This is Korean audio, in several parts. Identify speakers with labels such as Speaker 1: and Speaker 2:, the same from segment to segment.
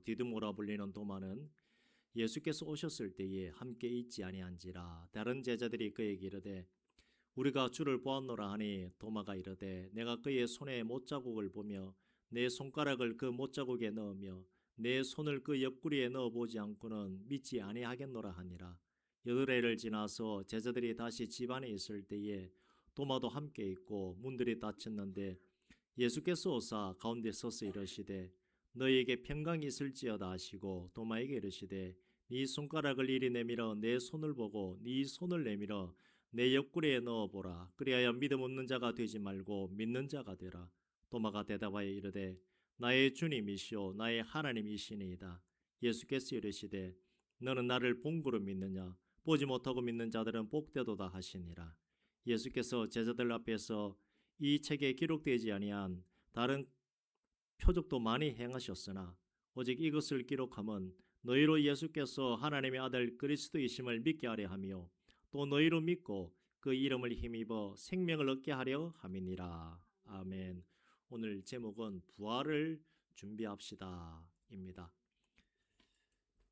Speaker 1: 디드모라 불리는 도마는 예수께서 오셨을 때에 함께 있지 아니한지라. 다른 제자들이 그에게 이르되 우리가 주를 보았노라 하니 도마가 이르되 내가 그의 손에 못자국을 보며 내 손가락을 그 못자국에 넣으며 내 손을 그 옆구리에 넣어보지 않고는 믿지 아니하겠노라 하니라. 여드레를 지나서 제자들이 다시 집 안에 있을 때에 도마도 함께 있고 문들이 닫혔는데 예수께서 오사 가운데 서서 이르시되 너희에게 평강이 있을지어다 하시고 도마에게 이르시되 네 손가락을 이리 내밀어 내 손을 보고 네 손을 내밀어 내 옆구리에 넣어보라. 그리하여 믿음 없는 자가 되지 말고 믿는 자가 되라. 도마가 대답하여 이르되 나의 주님이시오 나의 하나님이시니이다. 예수께서 이르시되 너는 나를 본 거로 믿느냐? 보지 못하고 믿는 자들은 복되도다 하시니라. 예수께서 제자들 앞에서 이 책에 기록되지 아니한 다른 표적도 많이 행하셨으나 오직 이것을 기록함은 너희로 예수께서 하나님의 아들 그리스도이심을 믿게 하려 하며 또 너희로 믿고 그 이름을 힘입어 생명을 얻게 하려 함이니라. 아멘. 오늘 제목은 부활을 준비합시다 입니다.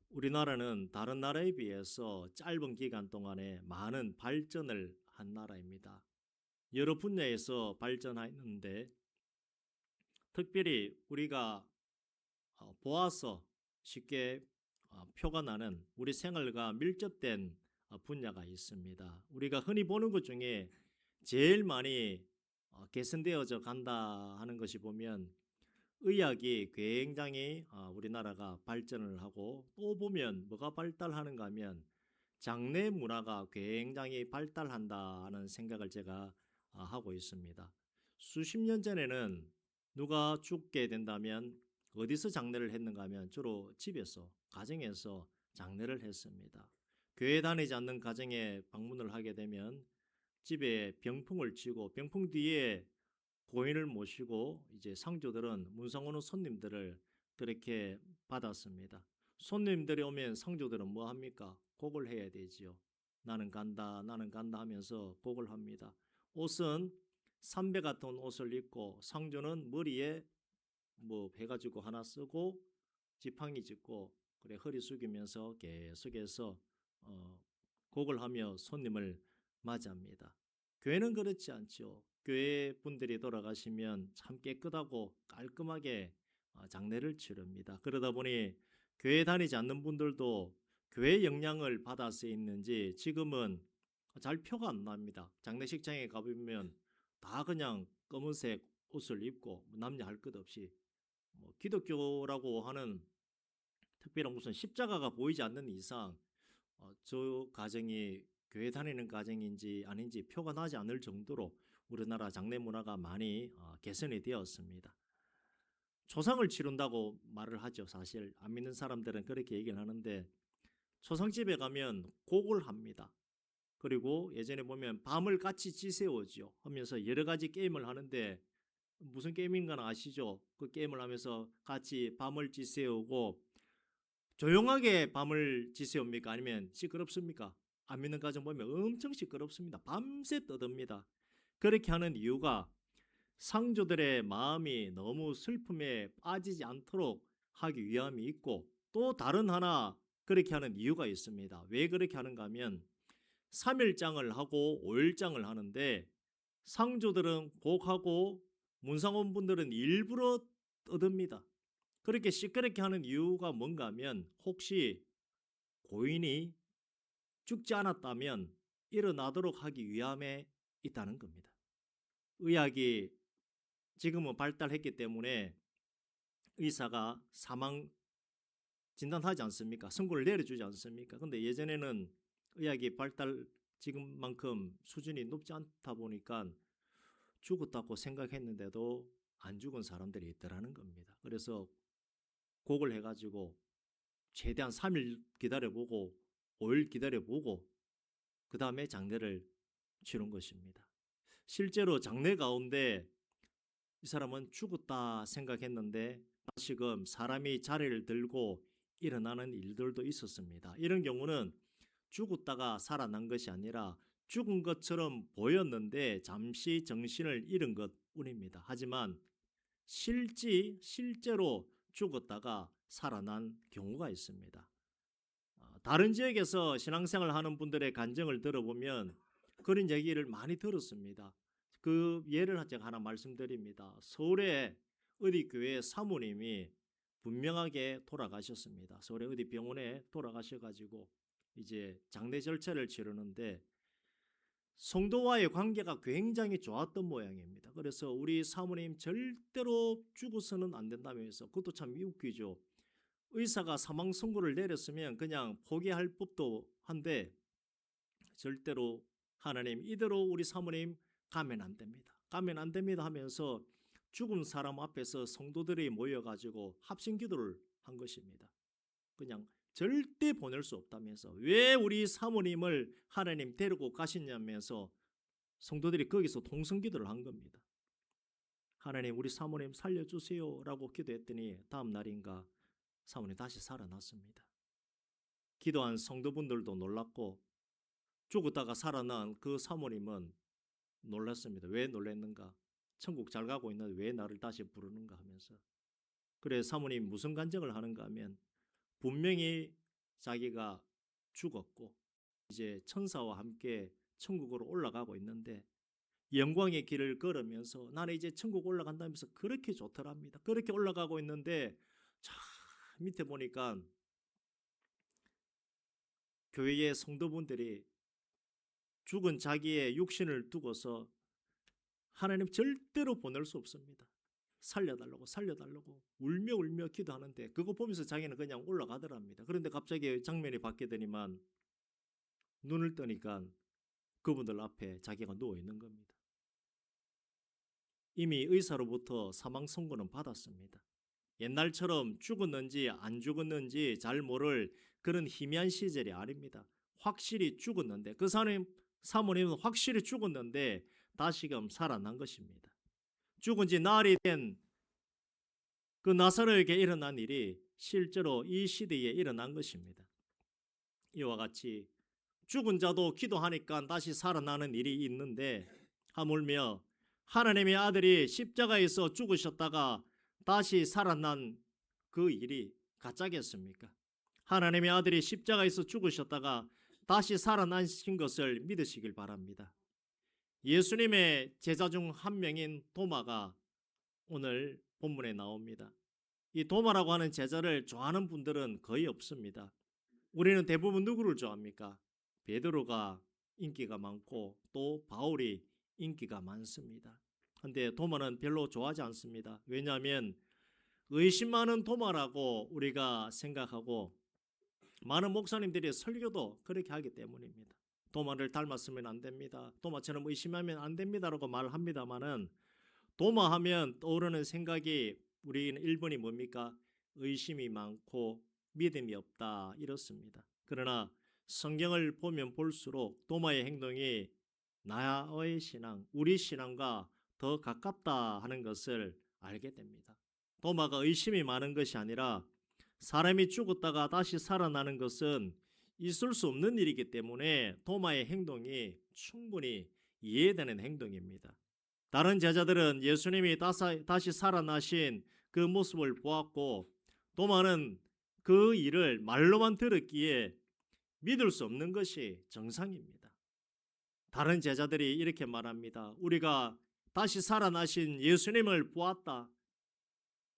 Speaker 1: 우리나라는 다른 나라에 비해서 짧은 기간 동안에 많은 발전을 한 나라입니다. 여러 분야에서 발전했는데 특별히 우리가 보아서 쉽게 표가 나는 우리 생활과 밀접된 분야가 있습니다. 우리가 흔히 보는 것 중에 제일 많이 개선되어져 간다 하는 것이 보면 의학이 굉장히 우리나라가 발전을 하고 또 보면 뭐가 발달하는가 하면 장례 문화가 굉장히 발달한다는 생각을 제가 하고 있습니다. 수십 년 전에는 누가 죽게 된다면 어디서 장례를 했는가 하면 주로 집에서 가정에서 장례를 했습니다. 교회 다니지 않는 가정에 방문을 하게 되면 집에 병풍을 치고 병풍 뒤에 고인을 모시고 이제 상주들은 문상 오는 손님들을 그렇게 받았습니다. 손님들이 오면 상주들은 뭐 합니까? 곡을 해야 되지요. 나는 간다 하면서 곡을 합니다. 옷은 삼배 같은 옷을 입고 상주는 머리에 뭐 해가지고 하나 쓰고 지팡이 짚고 그래 허리 숙이면서 계속해서 곡을 하며 손님을 맞이합니다. 교회는 그렇지 않죠. 교회 분들이 돌아가시면 참 깨끗하고 깔끔하게 장례를 치릅니다. 그러다 보니 교회 다니지 않는 분들도 교회 영향을 받아서 있는지 지금은 잘 표가 안 납니다. 장례식장에 가보면 다 그냥 검은색 옷을 입고 남녀 할 것 없이 뭐 기독교라고 하는 특별한 무슨 십자가가 보이지 않는 이상 저 가정이 교회 다니는 가정인지 아닌지 표가 나지 않을 정도로 우리나라 장례 문화가 많이 개선이 되었습니다. 초상을 치른다고 말을 하죠. 사실 안 믿는 사람들은 그렇게 얘기를 하는데 초상집에 가면 곡을 합니다. 그리고 예전에 보면 밤을 같이 지새우죠 하면서 여러 가지 게임을 하는데 무슨 게임인가 아시죠? 그 게임을 하면서 같이 밤을 지새우고 조용하게 밤을 지새웁니까? 아니면 시끄럽습니까? 안 믿는 가정 보면 엄청 시끄럽습니다. 밤새 떠듭니다. 그렇게 하는 이유가 상주들의 마음이 너무 슬픔에 빠지지 않도록 하기 위함이 있고 또 다른 하나 그렇게 하는 이유가 있습니다. 왜 그렇게 하는가 하면 3일장을 하고 5일장을 하는데 상주들은 곡하고 문상원분들은 일부러 떠듭니다. 그렇게 시끄럽게 하는 이유가 뭔가 하면 혹시 고인이 죽지 않았다면 일어나도록 하기 위함에 있다는 겁니다. 의학이 지금은 발달했기 때문에 의사가 사망 진단하지 않습니까? 선고를 내려주지 않습니까? 근데 예전에는 의학이 발달 지금만큼 수준이 높지 않다 보니까 죽었다고 생각했는데도 안 죽은 사람들이 있더라는 겁니다. 그래서 곡을 해가지고 최대한 3일 기다려보고 5일 기다려보고 그 다음에 장례를 치른 것입니다. 실제로 장례 가운데 이 사람은 죽었다 생각했는데 다시금 사람이 자리를 들고 일어나는 일들도 있었습니다. 이런 경우는 죽었다가 살아난 것이 아니라 죽은 것처럼 보였는데 잠시 정신을 잃은 것뿐입니다. 하지만 실제로 죽었다가 살아난 경우가 있습니다. 다른 지역에서 신앙생활 하는 분들의 간증을 들어보면 그런 얘기를 많이 들었습니다. 그 예를 제가 하나 말씀드립니다. 서울의 어디 교회 사모님이 분명하게 돌아가셨습니다. 서울의 어디 병원에 돌아가셔가지고 이제 장례 절차를 치르는데 성도와의 관계가 굉장히 좋았던 모양입니다. 그래서 우리 사모님 절대로 죽어서는 안 된다면서, 그것도 참 웃기죠. 의사가 사망 선고를 내렸으면 그냥 포기할 법도 한데 절대로 하나님 이대로 우리 사모님 가면 안 됩니다. 가면 안 됩니다 하면서 죽은 사람 앞에서 성도들이 모여가지고 합심 기도를 한 것입니다. 그냥 절대 보낼 수 없다면서, 왜 우리 사모님을 하나님 데리고 가시냐면서 성도들이 거기서 통성기도를 한 겁니다. 하나님 우리 사모님 살려주세요 라고 기도했더니 다음 날인가 사모님 다시 살아났습니다. 기도한 성도분들도 놀랐고 죽었다가 살아난 그 사모님은 놀랐습니다. 왜 놀랐는가? 천국 잘 가고 있는데 왜 나를 다시 부르는가 하면서. 그래 사모님 무슨 간증을 하는가 하면 분명히 자기가 죽었고 이제 천사와 함께 천국으로 올라가고 있는데 영광의 길을 걸으면서 나는 이제 천국 올라간다면서 그렇게 좋더랍니다. 그렇게 올라가고 있는데 자 밑에 보니까 교회의 성도분들이 죽은 자기의 육신을 두고서 하나님 절대로 보낼 수 없습니다. 살려달라고 살려달라고 울며 울며 기도하는데 그거 보면서 자기는 그냥 올라가더랍니다. 그런데 갑자기 장면이 바뀌더니만 눈을 뜨니까 그분들 앞에 자기가 누워 있는 겁니다. 이미 의사로부터 사망 선고는 받았습니다. 옛날처럼 죽었는지 안 죽었는지 잘 모를 그런 희미한 시절이 아닙니다. 확실히 죽었는데 그 사모님은 확실히 죽었는데 다시금 살아난 것입니다. 죽은 지 나흘이 된 그 나사로에게 일어난 일이 실제로 이 시대에 일어난 것입니다. 이와 같이 죽은 자도 기도하니까 다시 살아나는 일이 있는데 하물며 하나님의 아들이 십자가에서 죽으셨다가 다시 살아난 그 일이 가짜겠습니까? 하나님의 아들이 십자가에서 죽으셨다가 다시 살아나신 것을 믿으시길 바랍니다. 예수님의 제자 중 한 명인 도마가 오늘 본문에 나옵니다. 이 도마라고 하는 제자를 좋아하는 분들은 거의 없습니다. 우리는 대부분 누구를 좋아합니까? 베드로가 인기가 많고 또 바울이 인기가 많습니다. 그런데 도마는 별로 좋아하지 않습니다. 왜냐하면 의심 많은 도마라고 우리가 생각하고 많은 목사님들이 설교도 그렇게 하기 때문입니다. 도마를 닮았으면 안 됩니다. 도마처럼 의심하면 안 됩니다라고 말합니다만은 도마하면 떠오르는 생각이 우리는 1번이 뭡니까? 의심이 많고 믿음이 없다 이렇습니다. 그러나 성경을 보면 볼수록 도마의 행동이 나의 신앙, 우리 신앙과 더 가깝다 하는 것을 알게 됩니다. 도마가 의심이 많은 것이 아니라 사람이 죽었다가 다시 살아나는 것은 있을 수 없는 일이기 때문에 도마의 행동이 충분히 이해되는 행동입니다. 다른 제자들은 예수님이 다시 살아나신 그 모습을 보았고 도마는 그 일을 말로만 들었기에 믿을 수 없는 것이 정상입니다. 다른 제자들이 이렇게 말합니다. 우리가 다시 살아나신 예수님을 보았다.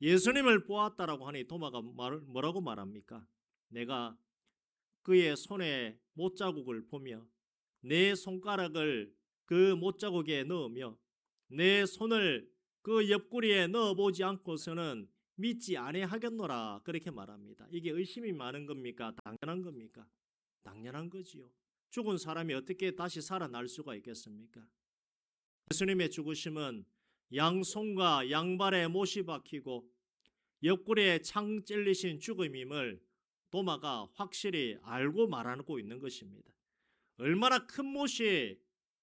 Speaker 1: 예수님을 보았다라고 하니 도마가 뭐라고 말합니까? 내가 그의 손에 못자국을 보며 내 손가락을 그 못자국에 넣으며 내 손을 그 옆구리에 넣어보지 않고서는 믿지 아니하겠노라 그렇게 말합니다. 이게 의심이 많은 겁니까? 당연한 겁니까? 당연한 거지요. 죽은 사람이 어떻게 다시 살아날 수가 있겠습니까? 예수님의 죽으심은 양손과 양발에 못이 박히고 옆구리에 창 찔리신 죽음임을 도마가 확실히 알고 말하고 있는 것입니다. 얼마나 큰 못이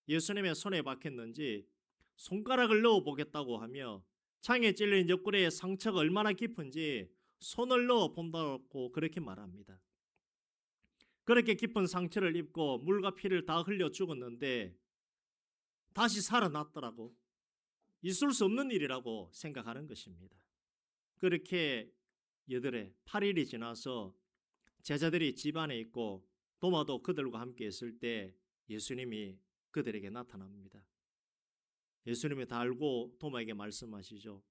Speaker 1: 예수님의 손에 박혔는지 손가락을 넣어 보겠다고 하며 창에 찔린 옆구리의 상처가 얼마나 깊은지 손을 넣어 본다고 그렇게 말합니다. 그렇게 깊은 상처를 입고 물과 피를 다 흘려 죽었는데 다시 살아났더라고. 있을 수 없는 일이라고 생각하는 것입니다. 그렇게 여들에 8일이 지나서 제자들이 집 안에 있고 도마도 그들과 함께 있을 때 예수님이 그들에게 나타납니다. 예수님이 다 알고 도마에게 말씀하시죠.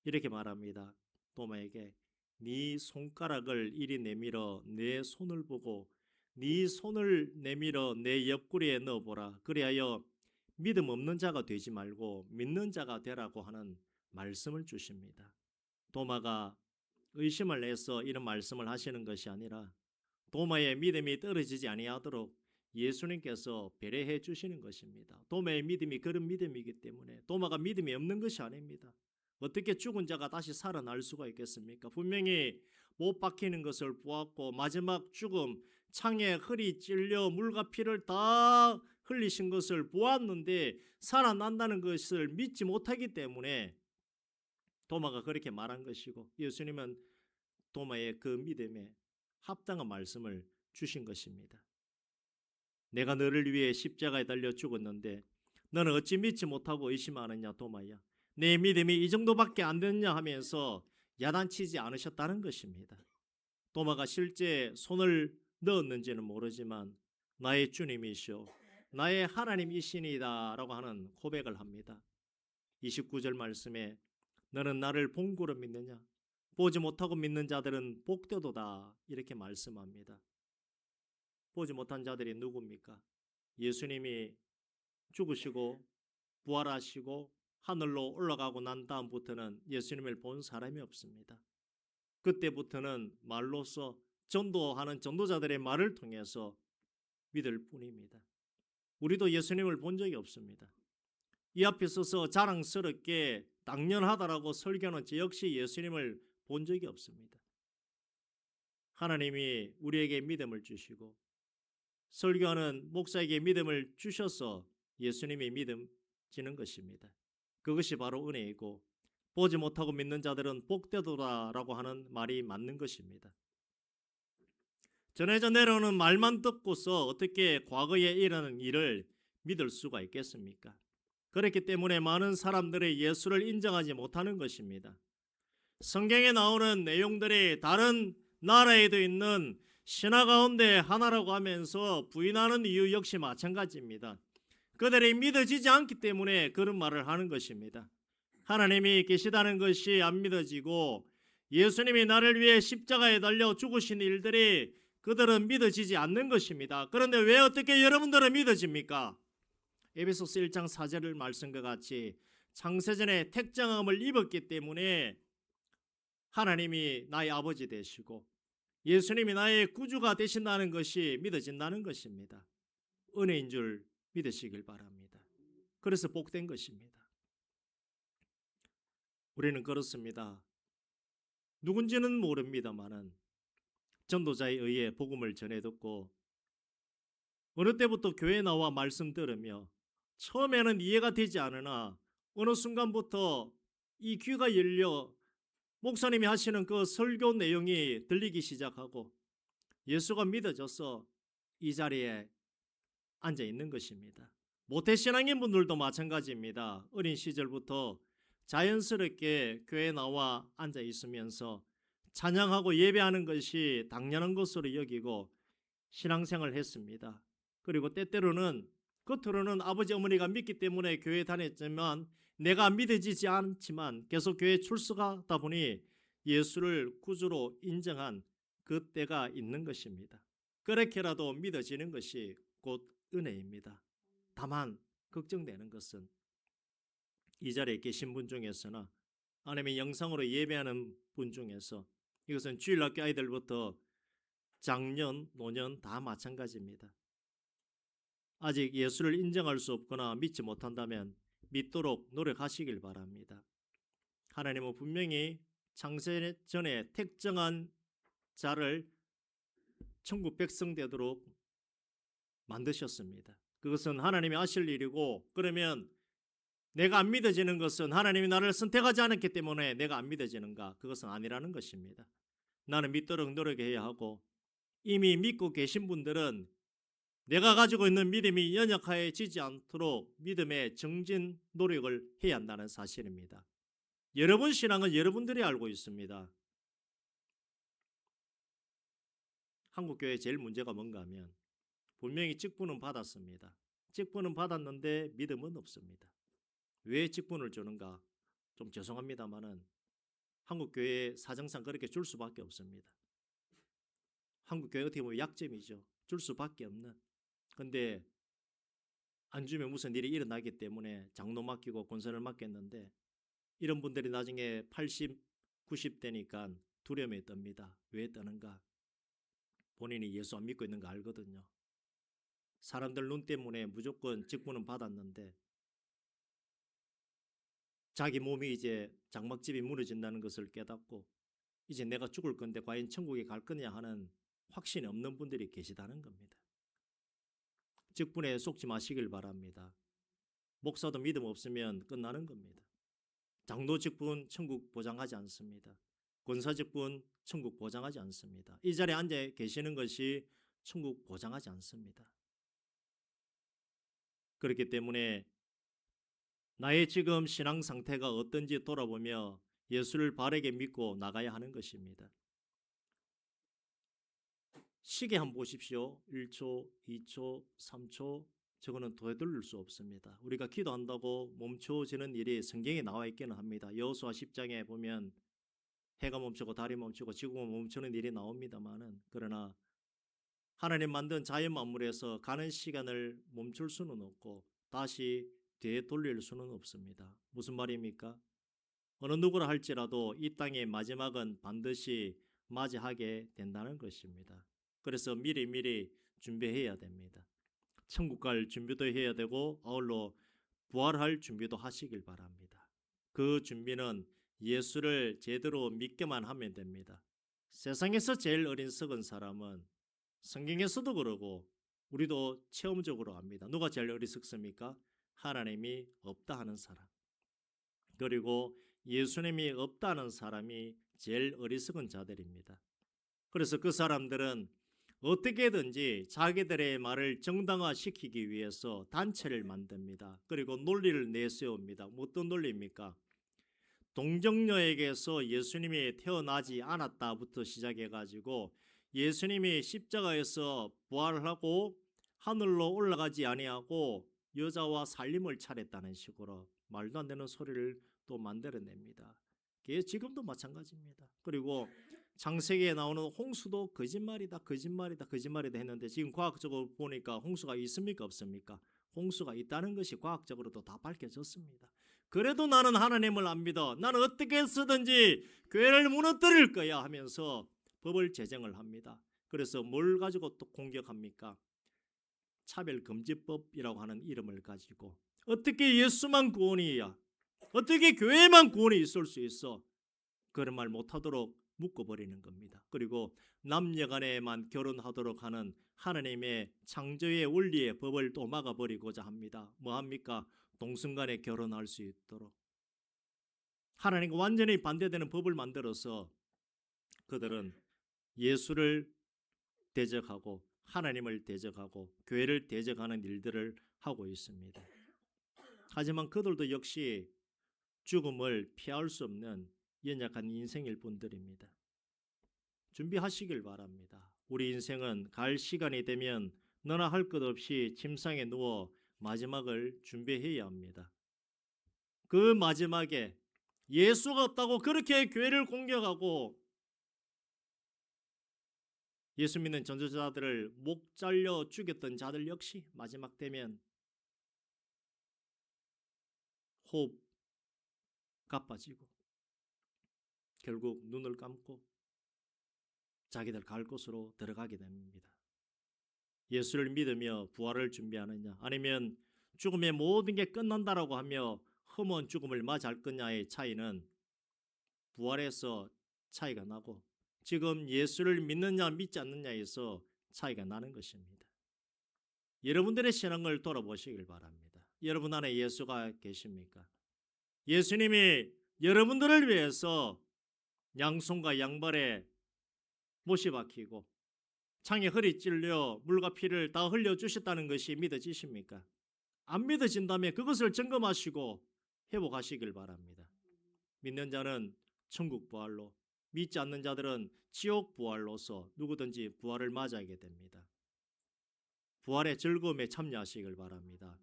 Speaker 1: 이렇게 말합니다. 도마에게 네 손가락을 이리 내밀어 내 손을 보고 네 손을 내밀어 내 옆구리에 넣어보라. 그리하여 믿음 없는 자가 되지 말고 믿는 자가 되라고 하는 말씀을 주십니다. 도마가 의심을 해서 이런 말씀을 하시는 것이 아니라 도마의 믿음이 떨어지지 아니하도록 예수님께서 배려해 주시는 것입니다. 도마의 믿음이 그런 믿음이기 때문에 도마가 믿음이 없는 것이 아닙니다. 어떻게 죽은 자가 다시 살아날 수가 있겠습니까? 분명히 못 박히는 것을 보았고 마지막 죽음 창에 허리 찔려 물과 피를 다 흘리신 것을 보았는데 살아난다는 것을 믿지 못하기 때문에 도마가 그렇게 말한 것이고 예수님은 도마의 그 믿음에 합당한 말씀을 주신 것입니다. 내가 너를 위해 십자가에 달려 죽었는데 너는 어찌 믿지 못하고 의심하느냐 도마야. 내 믿음이 이 정도밖에 안 됐냐 하면서 야단치지 않으셨다는 것입니다. 도마가 실제 손을 넣었는지는 모르지만 나의 주님이시오 나의 하나님이시니다 라고 하는 고백을 합니다. 29절 말씀에 너는 나를 본고로 믿느냐 보지 못하고 믿는 자들은 복되도다 이렇게 말씀합니다. 보지 못한 자들이 누굽니까? 예수님이 죽으시고 부활하시고 하늘로 올라가고 난 다음부터는 예수님을 본 사람이 없습니다. 그때부터는 말로써 전도하는 전도자들의 말을 통해서 믿을 뿐입니다. 우리도 예수님을 본 적이 없습니다. 이 앞에 서서 자랑스럽게 당연하다라고 설교하는 저 역시 예수님을 본 적이 없습니다. 하나님이 우리에게 믿음을 주시고 설교하는 목사에게 믿음을 주셔서 예수님이 믿음지는 것입니다. 그것이 바로 은혜이고 보지 못하고 믿는 자들은 복되도다라고 하는 말이 맞는 것입니다. 전해져 내려오는 말만 듣고서 어떻게 과거에 일어난 일을 믿을 수가 있겠습니까? 그렇기 때문에 많은 사람들이 예수를 인정하지 못하는 것입니다. 성경에 나오는 내용들이 다른 나라에도 있는 신화 가운데 하나라고 하면서 부인하는 이유 역시 마찬가지입니다. 그들이 믿어지지 않기 때문에 그런 말을 하는 것입니다. 하나님이 계시다는 것이 안 믿어지고 예수님이 나를 위해 십자가에 달려 죽으신 일들이 그들은 믿어지지 않는 것입니다. 그런데 왜 어떻게 여러분들은 믿어집니까? 에베소서 1장 4절 말씀과 같이 창세전에 택정함을 입었기 때문에 하나님이 나의 아버지 되시고 예수님이 나의 구주가 되신다는 것이 믿어진다는 것입니다. 은혜인 줄 믿으시길 바랍니다. 그래서 복된 것입니다. 우리는 그렇습니다. 누군지는 모릅니다마는 전도자에 의해 복음을 전해 듣고 어느 때부터 교회에 나와 말씀 들으며 처음에는 이해가 되지 않으나 어느 순간부터 이 귀가 열려 목사님이 하시는 그 설교 내용이 들리기 시작하고 예수가 믿어져서 이 자리에 앉아 있는 것입니다. 모태신앙인 분들도 마찬가지입니다. 어린 시절부터 자연스럽게 교회에 나와 앉아 있으면서 찬양하고 예배하는 것이 당연한 것으로 여기고 신앙생활을 했습니다. 그리고 때때로는 겉으로는 아버지 어머니가 믿기 때문에 교회에 다녔지만 내가 믿어지지 않지만 계속 교회에 출석하다 보니 예수를 구주로 인정한 그 때가 있는 것입니다. 그렇게라도 믿어지는 것이 곧 은혜입니다. 다만 걱정되는 것은 이 자리에 계신 분 중에서나 아니면 영상으로 예배하는 분 중에서 이것은 주일학교 아이들부터 장년, 노년 다 마찬가지입니다. 아직 예수를 인정할 수 없거나 믿지 못한다면 믿도록 노력하시길 바랍니다. 하나님은 분명히 창세 전에 택정한 자를 천국 백성 되도록 만드셨습니다. 그것은 하나님이 하실 일이고 그러면 내가 안 믿어지는 것은 하나님이 나를 선택하지 않았기 때문에 내가 안 믿어지는가? 그것은 아니라는 것입니다. 나는 믿도록 노력해야 하고 이미 믿고 계신 분들은 내가 가지고 있는 믿음이 연약해지지 않도록 믿음의 정진 노력을 해야 한다는 사실입니다. 여러분 신앙은 여러분들이 알고 있습니다. 한국교회 제일 문제가 뭔가 하면 분명히 직분은 받았습니다. 직분은 받았는데 믿음은 없습니다. 왜 직분을 주는가? 좀 죄송합니다만은 한국교회 사정상 그렇게 줄 수밖에 없습니다. 한국교회 어떻게 보면 약점이죠. 줄 수밖에 없는. 근데 안 주면 무슨 일이 일어나기 때문에 장로 맡기고 권선을 맡겼는데 이런 분들이 나중에 80, 90대니까 두려움에 떱니다. 왜 떠는가? 본인이 예수 안 믿고 있는 거 알거든요. 사람들 눈 때문에 무조건 직분은 받았는데 자기 몸이 이제 장막집이 무너진다는 것을 깨닫고 이제 내가 죽을 건데 과연 천국에 갈 거냐 하는 확신이 없는 분들이 계시다는 겁니다. 직분에 속지 마시길 바랍니다. 목사도 믿음 없으면 끝나는 겁니다. 장로 직분 천국 보장하지 않습니다. 권사 직분 천국 보장하지 않습니다. 이 자리에 앉아 계시는 것이 천국 보장하지 않습니다. 그렇기 때문에 나의 지금 신앙 상태가 어떤지 돌아보며 예수를 바르게 믿고 나가야 하는 것입니다. 시계 한번 보십시오. 1초, 2초, 3초. 저거는 되돌릴 수 없습니다. 우리가 기도한다고 멈춰지는 일이 성경에 나와 있기는 합니다. 여호수아 10장에 보면 해가 멈추고 달이 멈추고 지구가 멈추는 일이 나옵니다만은 그러나 하나님 만든 자연 만물에서 가는 시간을 멈출 수는 없고 다시 되돌릴 수는 없습니다. 무슨 말입니까? 어느 누구라 할지라도 이 땅의 마지막은 반드시 맞이하게 된다는 것입니다. 그래서 미리 준비해야 됩니다. 천국 갈 준비도 해야 되고 아울러 부활할 준비도 하시길 바랍니다. 그 준비는 예수를 제대로 믿게만 하면 됩니다. 세상에서 제일 어리석은 사람은 성경에서도 그러고 우리도 체험적으로 압니다. 누가 제일 어리석습니까? 하나님이 없다 하는 사람. 그리고 예수님이 없다는 사람이 제일 어리석은 자들입니다. 그래서 그 사람들은 어떻게든지 자기들의 말을 정당화시키기 위해서 단체를 만듭니다. 그리고 논리를 내세웁니다. 어떤 논리입니까? 동정녀에게서 예수님이 태어나지 않았다부터 시작해가지고 예수님이 십자가에서 부활하고 하늘로 올라가지 아니하고 여자와 살림을 차렸다는 식으로 말도 안 되는 소리를 또 만들어냅니다. 그게 지금도 마찬가지입니다. 그리고 창세기에 나오는 홍수도 거짓말이다 했는데 지금 과학적으로 보니까 홍수가 있습니까 없습니까? 홍수가 있다는 것이 과학적으로도 다 밝혀졌습니다. 그래도 나는 하나님을 안 믿어. 나는 어떻게 해서든지 교회를 무너뜨릴 거야 하면서 법을 제정을 합니다. 그래서 뭘 가지고 또 공격합니까? 차별금지법이라고 하는 이름을 가지고 어떻게 예수만 구원이야? 어떻게 교회만 구원이 있을 수 있어? 그런 말 못하도록 묶어버리는 겁니다. 그리고 남녀간에만 결혼하도록 하는 하나님의 창조의 원리의 법을 또 막아버리고자 합니다. 뭐합니까? 동성간에 결혼할 수 있도록 하나님과 완전히 반대되는 법을 만들어서 그들은 예수를 대적하고 하나님을 대적하고 교회를 대적하는 일들을 하고 있습니다. 하지만 그들도 역시 죽음을 피할 수 없는 연약한 인생일 뿐들입니다. 준비하시길 바랍니다. 우리 인생은 갈 시간이 되면 너나 할 것 없이 침상에 누워 마지막을 준비해야 합니다. 그 마지막에 예수가 없다고 그렇게 교회를 공격하고 예수 믿는 전도자들을 목 잘려 죽였던 자들 역시 마지막 되면 호흡 가빠지고 결국 눈을 감고 자기들 갈 곳으로 들어가게 됩니다. 예수를 믿으며 부활을 준비하느냐 아니면 죽음의 모든 게 끝난다라고 하며 험한 죽음을 맞이할 거냐의 차이는 부활에서 차이가 나고 지금 예수를 믿느냐 믿지 않느냐에서 차이가 나는 것입니다. 여러분들의 신앙을 돌아보시길 바랍니다. 여러분 안에 예수가 계십니까? 예수님이 여러분들을 위해서 양손과 양발에 못이 박히고 창에 허리 찔려 물과 피를 다 흘려주셨다는 것이 믿어지십니까? 안 믿어진다면 그것을 점검하시고 회복하시길 바랍니다. 믿는 자는 천국 부활로 믿지 않는 자들은 지옥 부활로서 누구든지 부활을 맞이하게 됩니다. 부활의 즐거움에 참여하시길 바랍니다.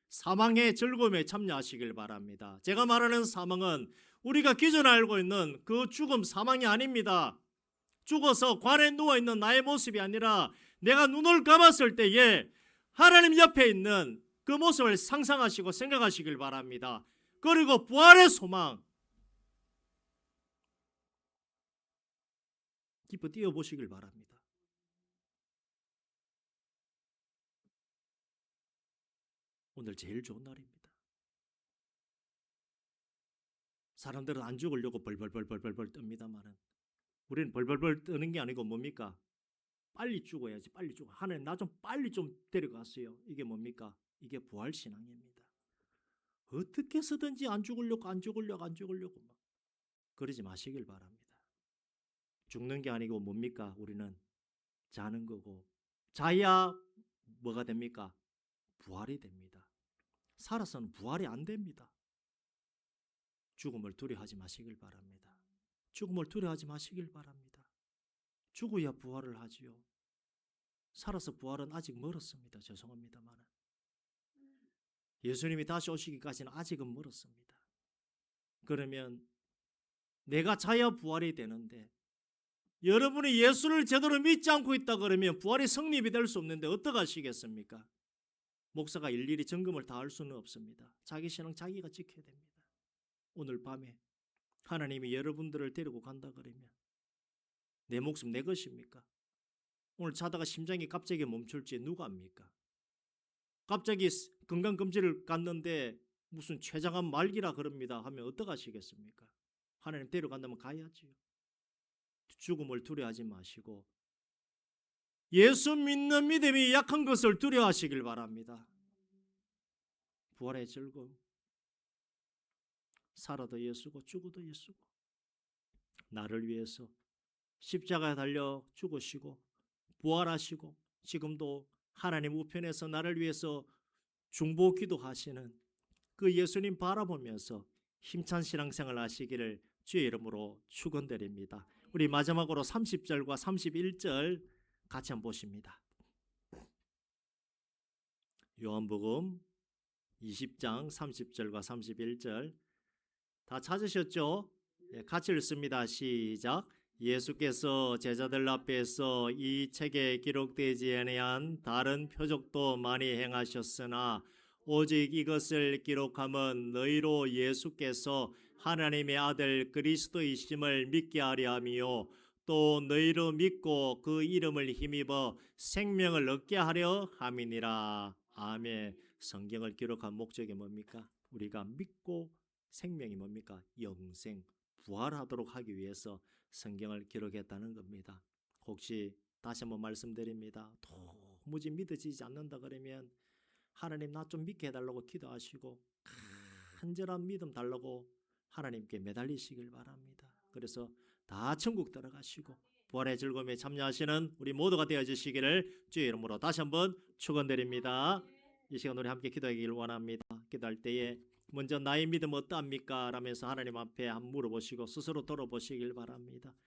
Speaker 1: 사망의 즐거움에 참여하시길 바랍니다. 제가 말하는 사망은 우리가 기존에 알고 있는 그 죽음 사망이 아닙니다. 죽어서 관에 누워있는 나의 모습이 아니라 내가 눈을 감았을 때에 하나님 옆에 있는 그 모습을 상상하시고 생각하시길 바랍니다. 그리고 부활의 소망 기뻐 뛰어보시길 바랍니다. 오늘 제일 좋은 날입니다. 사람들은 안 죽으려고 벌벌벌벌벌 뜹니다만은 우리는 벌벌벌 뜨는 게 아니고 뭡니까? 빨리 죽어야지, 빨리 죽어. 하나님 나 좀 빨리 좀 데려갔어요. 이게 뭡니까? 이게 부활 신앙입니다. 어떻게 해서든지 안 죽으려고 막 그러지 마시길 바랍니다. 죽는 게 아니고 뭡니까? 우리는 자는 거고 자야 뭐가 됩니까? 부활이 됩니다. 살아서는 부활이 안 됩니다. 죽음을 두려워하지 마시길 바랍니다. 죽음을 두려워하지 마시길 바랍니다. 죽어야 부활을 하지요. 살아서 부활은 아직 멀었습니다. 죄송합니다만 예수님이 다시 오시기까지는 아직은 멀었습니다. 그러면 내가 자야 부활이 되는데 여러분이 예수를 제대로 믿지 않고 있다 그러면 부활이 성립이 될 수 없는데 어떡하시겠습니까? 목사가 일일이 점검을 다 할 수는 없습니다. 자기 신앙 자기가 지켜야 됩니다. 오늘 밤에 하나님이 여러분들을 데리고 간다 그러면 내 목숨 내 것입니까? 오늘 자다가 심장이 갑자기 멈출지 누가 압니까? 갑자기 건강검진을 갔는데 무슨 췌장암 말기라 그럽니다 하면 어떡하시겠습니까? 하나님 데려간다면 가야지요. 죽음을 두려워하지 마시고 예수 믿는 믿음이 약한 것을 두려워하시길 바랍니다. 부활의 즐거움. 살아도 예수고 죽어도 예수고 나를 위해서 십자가에 달려 죽으시고 부활하시고 지금도 하나님 우편에서 나를 위해서 중보 기도하시는 그 예수님 바라보면서 힘찬 신앙생활 하시기를 주의 이름으로 축원드립니다. 우리 마지막으로 30절과 31절 같이 한번 보십니다. 요한복음 20장 30절과 31절 다 찾으셨죠? 같이 읽습니다. 시작. 예수께서 제자들 앞에서 이 책에 기록되지 아니한 다른 표적도 많이 행하셨으나 오직 이것을 기록함은 너희로 예수께서 하나님의 아들 그리스도이심을 믿게 하려 함이요 또 너희로 믿고 그 이름을 힘입어 생명을 얻게 하려 함이니라. 아멘. 성경을 기록한 목적이 뭡니까? 우리가 믿고 생명이 뭡니까? 영생, 부활하도록 하기 위해서 성경을 기록했다는 겁니다. 혹시 다시 한번 말씀드립니다. 도무지 믿어지지 않는다 그러면 하나님 나 좀 믿게 해달라고 기도하시고 간절한 믿음 달라고 하나님께 매달리시길 바랍니다. 그래서 다 천국 들어가시고 부활의 즐거움에 참여하시는 우리 모두가 되어주시기를 주의 이름으로 다시 한번 축원드립니다. 이 시간 우리 함께 기도하기를 원합니다. 기도할 때에 먼저 나의 믿음 어떠합니까? 라면서 하나님 앞에 한번 물어보시고 스스로 돌아보시길 바랍니다.